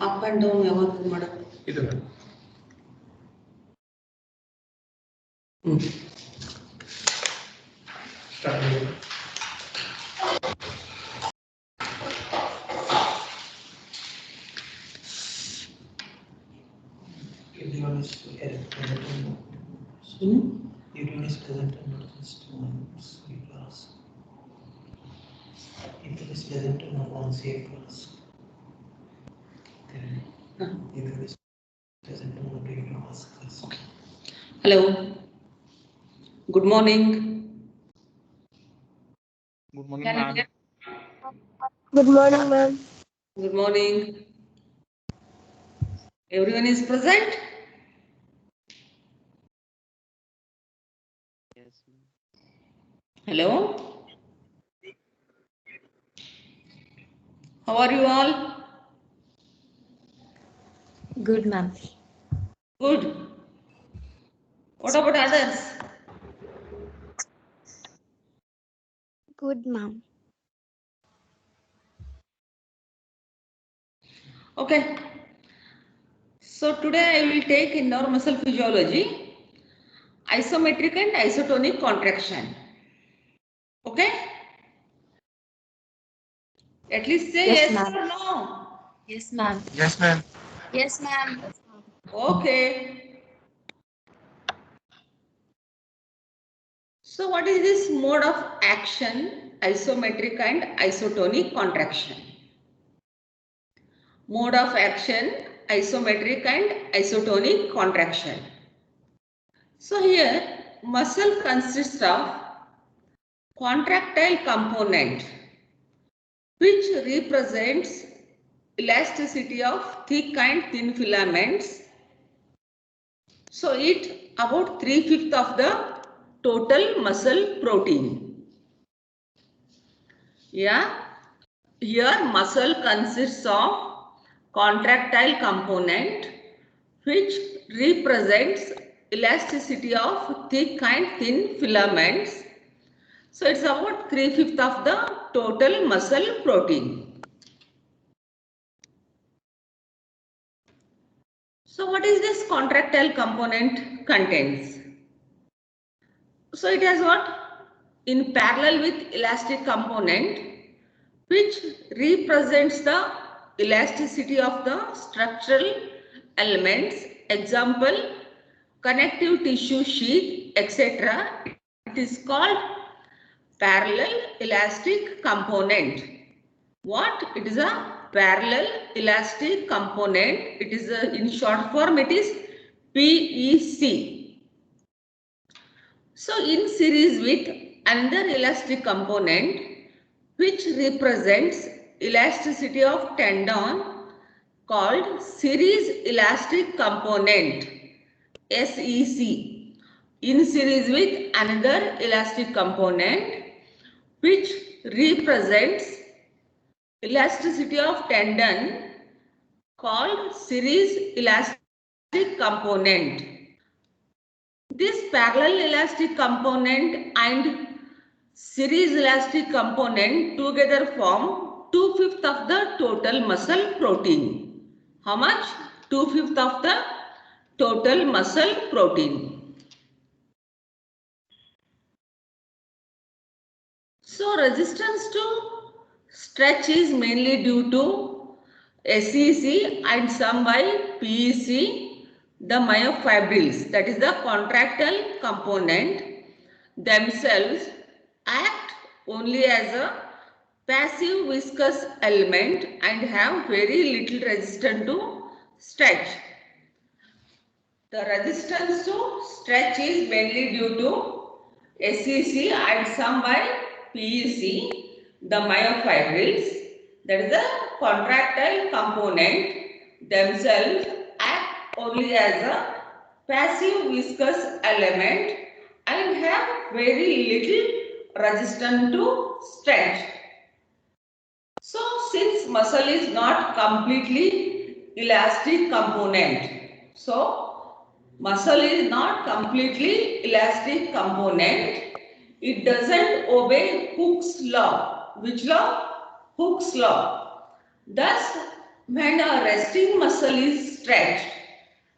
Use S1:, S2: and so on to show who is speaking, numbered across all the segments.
S1: Up and down ಯಾವಾಗ ಮಾಡೋದು
S2: ಇದು ಸ್ಟಾರ್ಟ್ ಮಾಡಿ. Everyone is present and not just one class. Everyone is present and not one safe class. Everyone is present and not doing class.
S1: Okay. Hello. Good morning.
S3: Good morning, ma'am.
S4: Good morning, ma'am.
S1: Good morning. Everyone is present?
S3: Yes, ma'am.
S1: Hello. How are you all?
S4: Good, ma'am.
S1: Good. What about others?
S4: Good, ma'am.
S1: Okay. So today I will take in our muscle physiology isometric and isotonic contraction. Okay? At least say
S4: Yes,
S1: yes,
S4: ma'am.
S1: or no.
S4: Yes, ma'am.
S3: Yes, ma'am.
S4: Yes, ma'am.
S1: Okay. So what is this mode of action, isometric and isotonic contraction? Mode of action, isometric and isotonic contraction. So here muscle consists of contractile component which represents elasticity of thick and thin filaments. So it about 3/5 of the total muscle protein. Yeah, here muscle consists of contractile component which represents elasticity of thick and thin filaments. So it's about 3/5 of the total muscle protein. So what is this contractile component contains? So it has what? In parallel with elastic component which represents the elasticity of the structural elements, example connective tissue sheath, etc. It is called parallel elastic component. What? It is a parallel elastic component. It is in short form it is PEC. So in series with another elastic component which represents elasticity of tendon called series elastic component, SEC. In series with another elastic component which represents elasticity of tendon called series elastic component. This parallel elastic component and series elastic component together form 2/5 of the total muscle protein. How much? 2/5 of the total muscle protein. So resistance to stretch is mainly due to SEC and some by PEC, the myofibrils, that is the contractile component themselves act only as a passive viscous element and have very little resistance to stretch. The resistance to stretch is mainly due to SEC and some by PEC, the myofibrils, that is the contractile component themselves act only as a passive viscous element and have very little resistance to stretch. So since muscle is not completely elastic component, so muscle is not completely elastic component, it doesn't obey Hooke's law. Which law? Hooke's law. Thus when a resting muscle is stretched,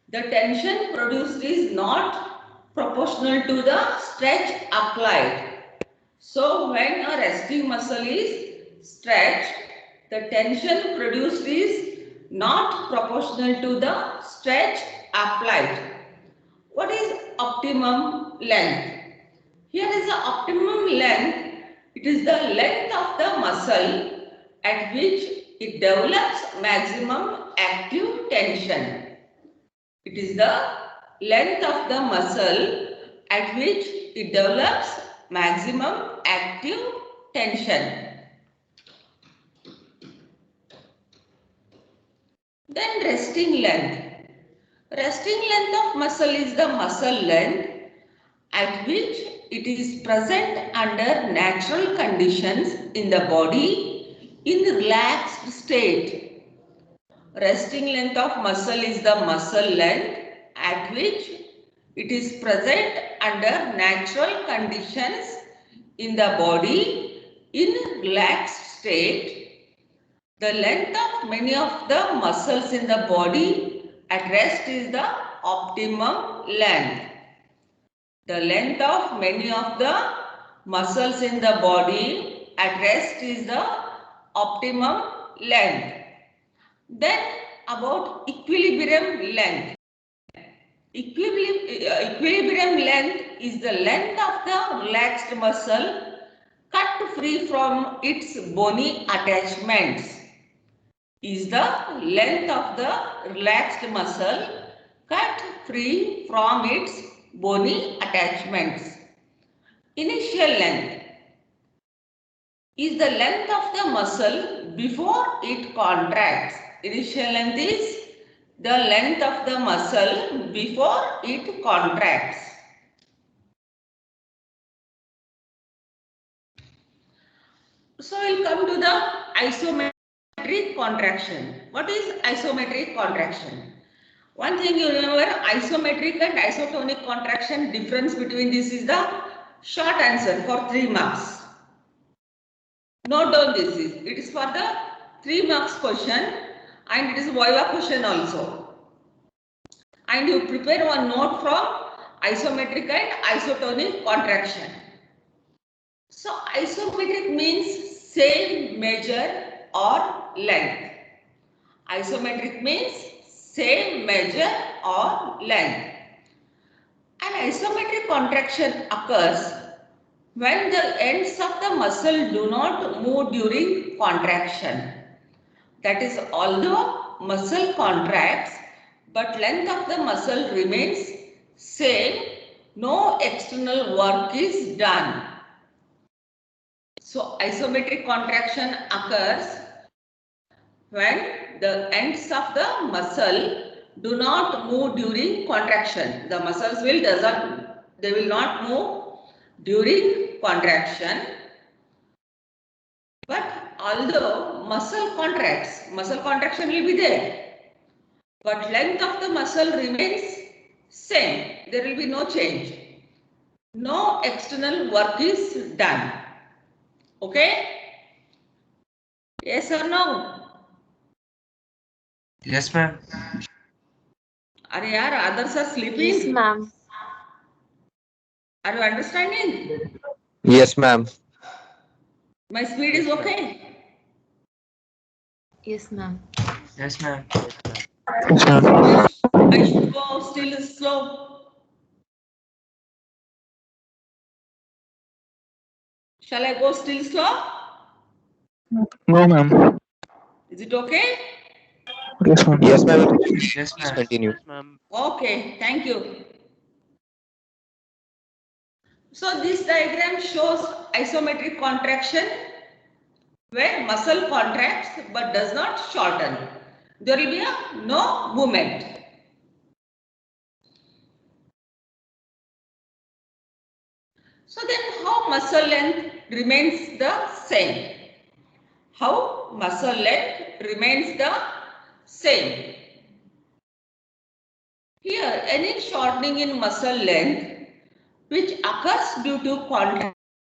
S1: the tension produced is not proportional to the stretch applied. So when a resting muscle is stretched, the tension produced is not proportional to the stretch applied. What is optimum length? Here is the optimum length. It is the length of the muscle at which it develops maximum active tension. It is the length of the muscle at which it develops maximum active tension. Then resting length. Resting length of muscle is the muscle length at which it is present under natural conditions in the body in relaxed state. Resting length of muscle is the muscle length at which it is present under natural conditions in the body in relaxed state. The length of many of the muscles in the body at rest is the optimum length. The length of many of the muscles in the body at rest is the optimum length. Then about equilibrium length. Equilibrium length is the length of the relaxed muscle cut free from its bony attachments. Is the length of the relaxed muscle cut free from its bony attachments. Initial length is the length of the muscle before it contracts. Initial length is the length of the muscle before it contracts. So we'll come to the isometric contraction. What is isometric contraction? One thing you remember, isometric and isotonic contraction, difference between this is the short answer for 3 marks. Note down this is, it is for the 3 marks question and it is Viva question also. And you prepare one note from isometric and isotonic contraction. So isometric means same measure or length. Isometric means same measure or length. An isometric contraction occurs when the ends of the muscle do not move during contraction. That is, although muscle contracts, but length of the muscle remains same, no external work is done. So isometric contraction occurs when the ends of the muscle do not move during contraction. The muscles will not move during contraction. But although muscle contracts, muscle contraction will be there. But length of the muscle remains same. There will be no change. No external work is done. Okay? Yes or no?
S2: Yes, ma'am.
S1: Are yaar, others are sleeping?
S4: Yes, ma'am.
S1: Are you understanding?
S3: Yes, ma'am.
S1: My speed is okay?
S4: Yes, ma'am.
S2: Yes, ma'am.
S3: Yes, ma'am.
S1: I should go still slow. Shall I go still slow?
S3: No, ma'am.
S1: Is it okay?
S3: Yes, ma'am. Yes, ma'am.
S2: Yes,
S3: Please
S2: ma'am.
S3: continue.
S1: Okay, thank you. So this diagram shows isometric contraction where muscle contracts but does not shorten. There will be no movement. So then how muscle length remains the same? How muscle length remains the same? Here, any shortening in muscle length which occurs due to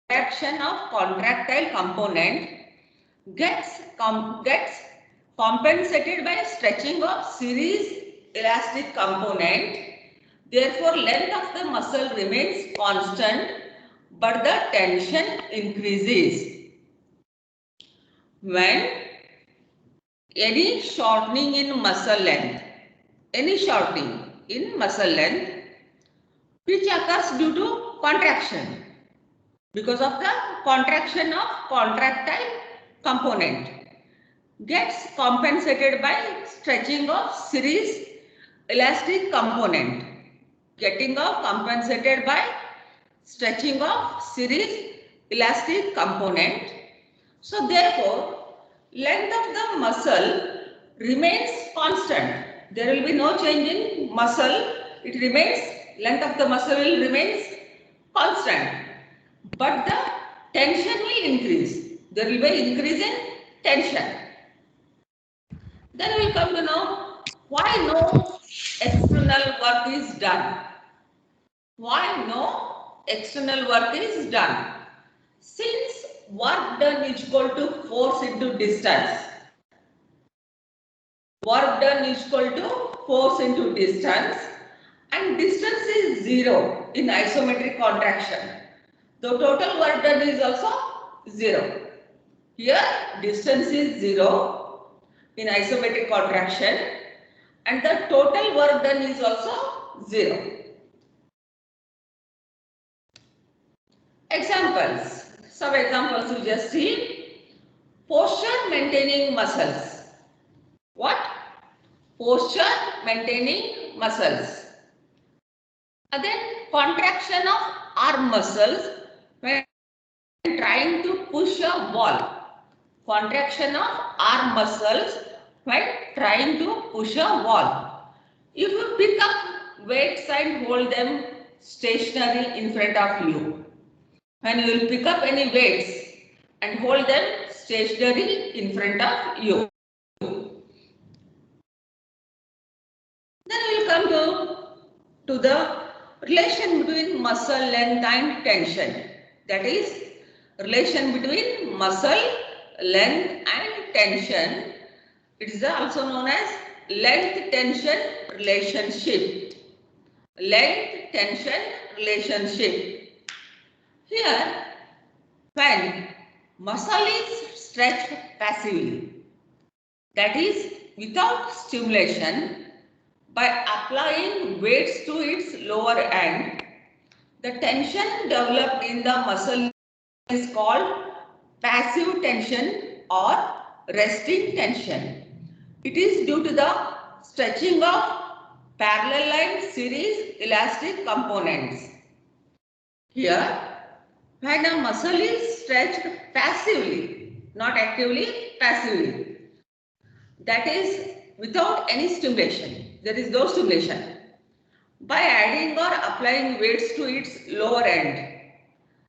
S1: contraction of contractile component gets compensated by stretching of series elastic component. Therefore, length of the muscle remains constant, but the tension increases. When any shortening in muscle length, which occurs due to contraction, because of the contraction of contractile component, gets compensated by stretching of series elastic component, compensated by stretching of series elastic component. So therefore, length of the muscle remains constant. There will be no change in muscle. It remains, length of the muscle will remains constant. But the tension will increase. There will be increase in tension. Then we will come to know why no external work is done. Why no external work is done? Since work done is equal to force into distance. Work done is equal to force into distance, and distance is 0 in isometric contraction. The total work done is also 0. Here distance is 0 in isometric contraction and the total work done is also 0. Examples. Some examples you just see. Posture maintaining muscles. What? Posture maintaining muscles. And then contraction of arm muscles when trying to push a wall. Contraction of arm muscles when trying to push a wall. If you pick up weights and hold them stationary in front of you, when you will pick up any weights and hold them stationary in front of you, then we will come to the relation between muscle length and tension. That is, relation between muscle length and tension. It is also known as length-tension relationship. Length-tension relationship. Here, when muscle is stretched passively, that is without stimulation, by applying weights to its lower end, the tension developed in the muscle is called passive tension or resting tension. It is due to the stretching of parallel line series elastic components. Here, when a muscle is stretched passively, not actively, passively, that is without any stimulation, there is no stimulation, by adding or applying weights to its lower end.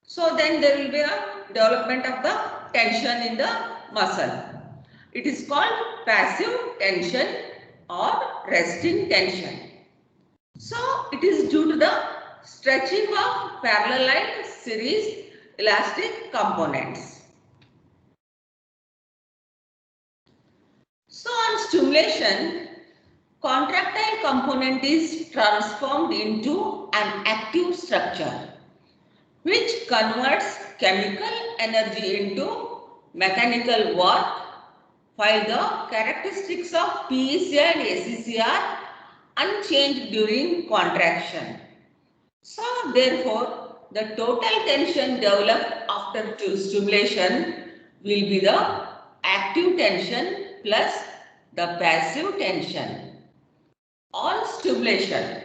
S1: So then there will be a development of the tension in the muscle. It is called passive tension or resting tension. So it is due to the stretching of parallel line series elastic components. So on stimulation, contractile component is transformed into an active structure which converts chemical energy into mechanical work, while the characteristics of PEC and ACC are unchanged during contraction. So therefore, the total tension developed after stimulation will be the active tension plus the passive tension. On stimulation,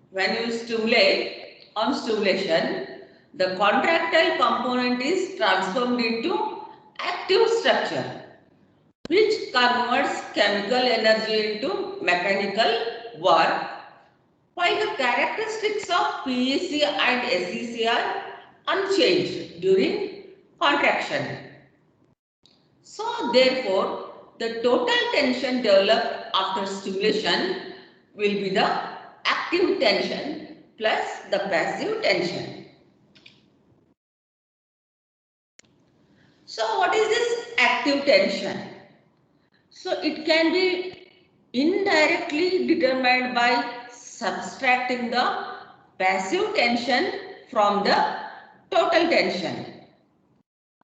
S1: when you stimulate, on stimulation, the contractile component is transformed into active structure which converts chemical energy into mechanical work, while the characteristics of PEC and SEC are unchanged during contraction. So therefore, the total tension developed after stimulation will be the active tension plus the passive tension. So what is this active tension? So it can be indirectly determined by subtracting the passive tension from the total tension.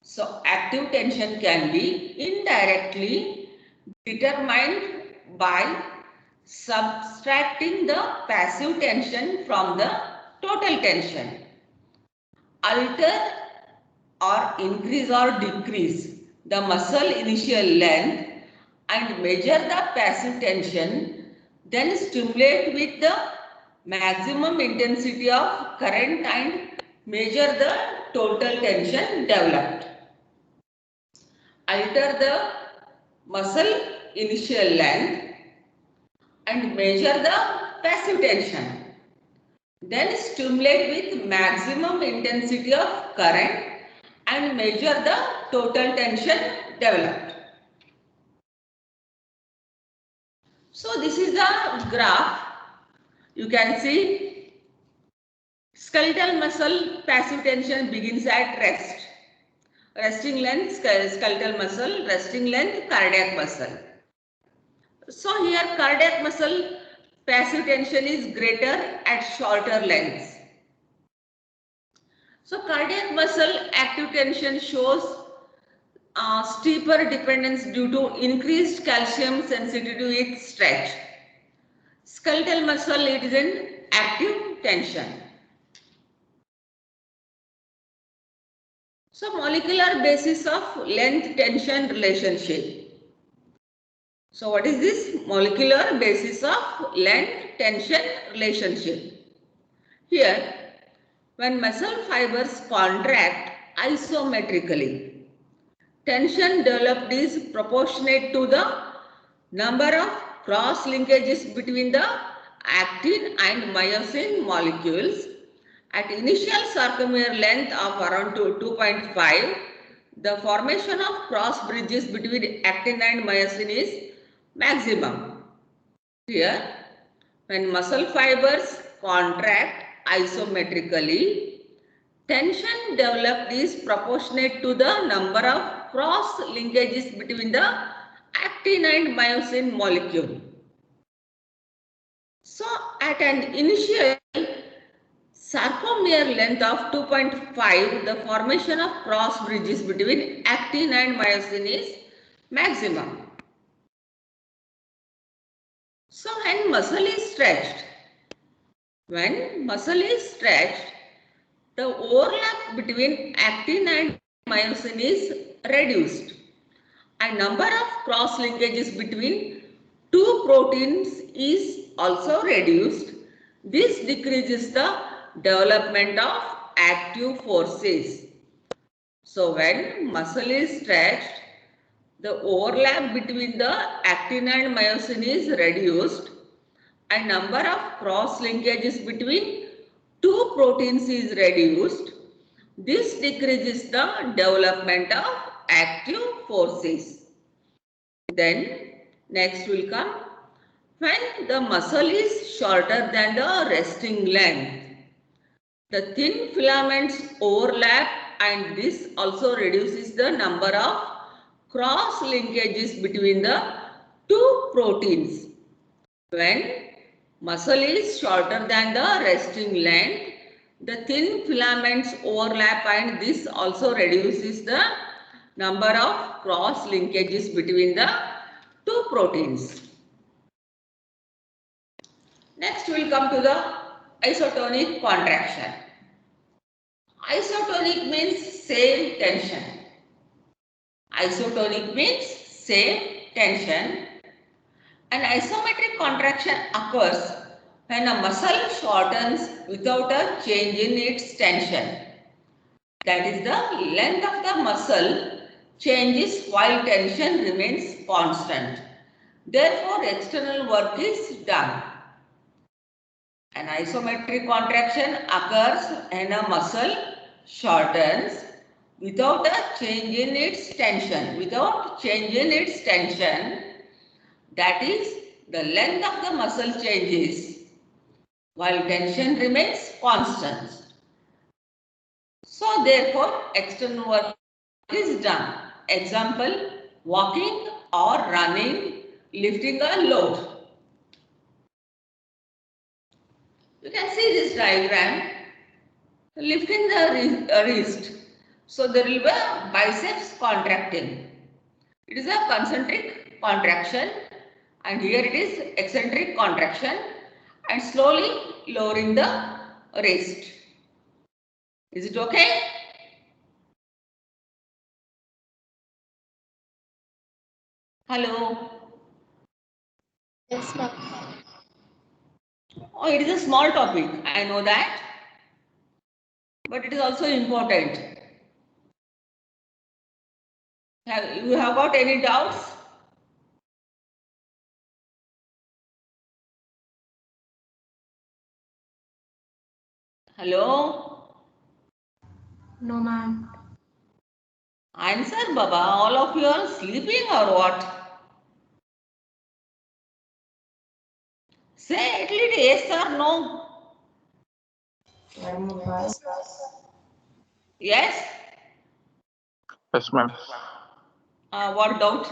S1: So active tension can be indirectly determined by subtracting the passive tension from the total tension. Alter or increase or decrease the muscle initial length and measure the passive tension, then stimulate with the maximum intensity of current and measure the total tension developed. Alter the muscle initial length and measure the passive tension. Then stimulate with maximum intensity of current and measure the total tension developed. So this is the graph. You can see skeletal muscle passive tension begins at rest. Resting length skeletal muscle, resting length cardiac muscle. So here cardiac muscle passive tension is greater at shorter lengths. So cardiac muscle active tension shows steeper dependence due to increased calcium sensitivity with stretch. Skeletal muscle it is in active tension. So molecular basis of length tension relationship. So what is this molecular basis of length tension relationship? Here, when muscle fibers contract isometrically, tension developed is proportionate to the number of cross linkages between the actin and myosin molecules. At initial sarcomere length of around 2.5, the formation of cross bridges between actin and myosin is maximum. Here, when muscle fibers contract isometrically, tension developed is proportionate to the number of cross linkages between the actin and myosin molecule. So, at an initial sarcomere length of 2.5, the formation of cross bridges between actin and myosin is maximum. So, when muscle is stretched, the overlap between actin and myosin is reduced and number of cross linkages between two proteins is also reduced. This decreases the development of active forces. So when muscle is stretched, the overlap between the actin and myosin is reduced and number of cross linkages between two proteins is reduced. This decreases the development of active forces. Then next will come when the muscle is shorter than the resting length. The thin filaments overlap and this also reduces the number of cross linkages between the two proteins. When muscle is shorter than the resting length, the thin filaments overlap and this also reduces the number of cross linkages between the two proteins. Next we will come to the isotonic contraction. Isotonic means same tension. Isotonic means same tension. An isometric contraction occurs when a muscle shortens without a change in its tension. That is, the length of the muscle changes while tension remains constant. Therefore, external work is done. An isometric contraction occurs when a muscle shortens without a change in its tension. Without change in its tension, that is, the length of the muscle changes while tension remains constant. So, therefore, external work is done. Example, walking or running, lifting a load. You can see this diagram, lifting the wrist. So there will be a biceps contracting. It is a concentric contraction and here it is eccentric contraction and slowly lowering the wrist. Is it okay? Hello?
S4: Yes, ma'am.
S1: Oh, it is a small topic, I know that, but it is also important. You have got any doubts? Hello?
S4: No, ma'am.
S1: Answer, Baba. All of you are sleeping or what? Say at least yes or no. Yes?
S3: Yes, ma'am.
S1: What doubt?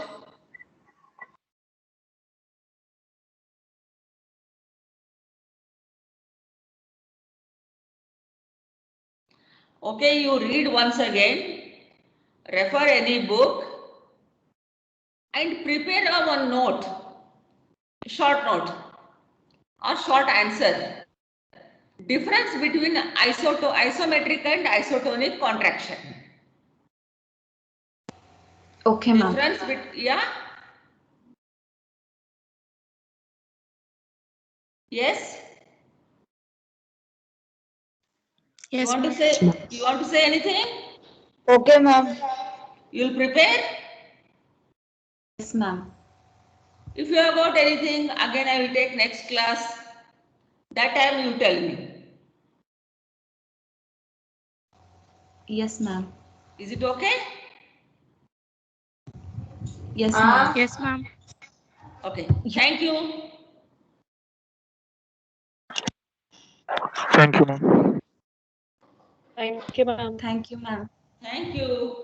S1: Okay, you read once again, refer any book and prepare a one note, short note or short answer. Difference between isometric and isotonic contraction.
S4: Okay, ma'am.
S1: Difference between, yeah? Yes?
S4: Yes,
S1: You want to say anything?
S4: Okay, ma'am.
S1: You'll prepare?
S4: Yes, ma'am.
S1: If you have got anything, again I will take next class. That time you tell me.
S4: Yes, ma'am.
S1: Is it okay?
S4: Yes, ma'am.
S5: Yes, ma'am.
S1: Okay. Thank you.
S3: Thank you, ma'am.
S5: Thank you, ma'am.
S4: Thank you, ma'am.
S1: Thank you.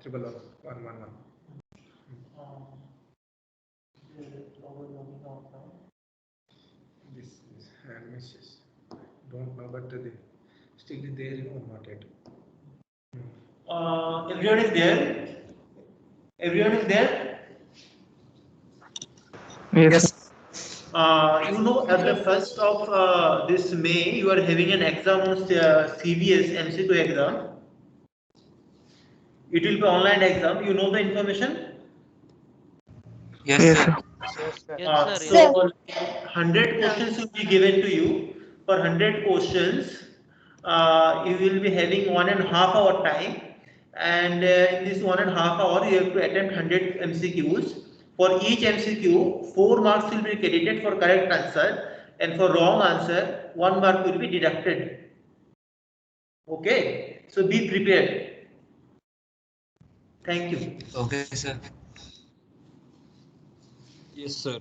S2: Triple one, one, one. This hand misses. Don't know, but they still there, not yet.
S6: Everyone is there? Everyone is there?
S3: Yes.
S6: At the first of this May, you are having an exam on CBS MCQ exam. It will be online exam. You know the information?
S3: Yes, sir.
S6: So 100 questions will be given to you. For 100 questions, you will be having 1.5 hour time. And in this 1.5 hour, you have to attempt 100 MCQs. For each MCQ, 4 marks will be credited for correct answer. And for wrong answer, 1 mark will be deducted. Okay, so be prepared. Thank you.
S3: Okay, sir. Yes, sir.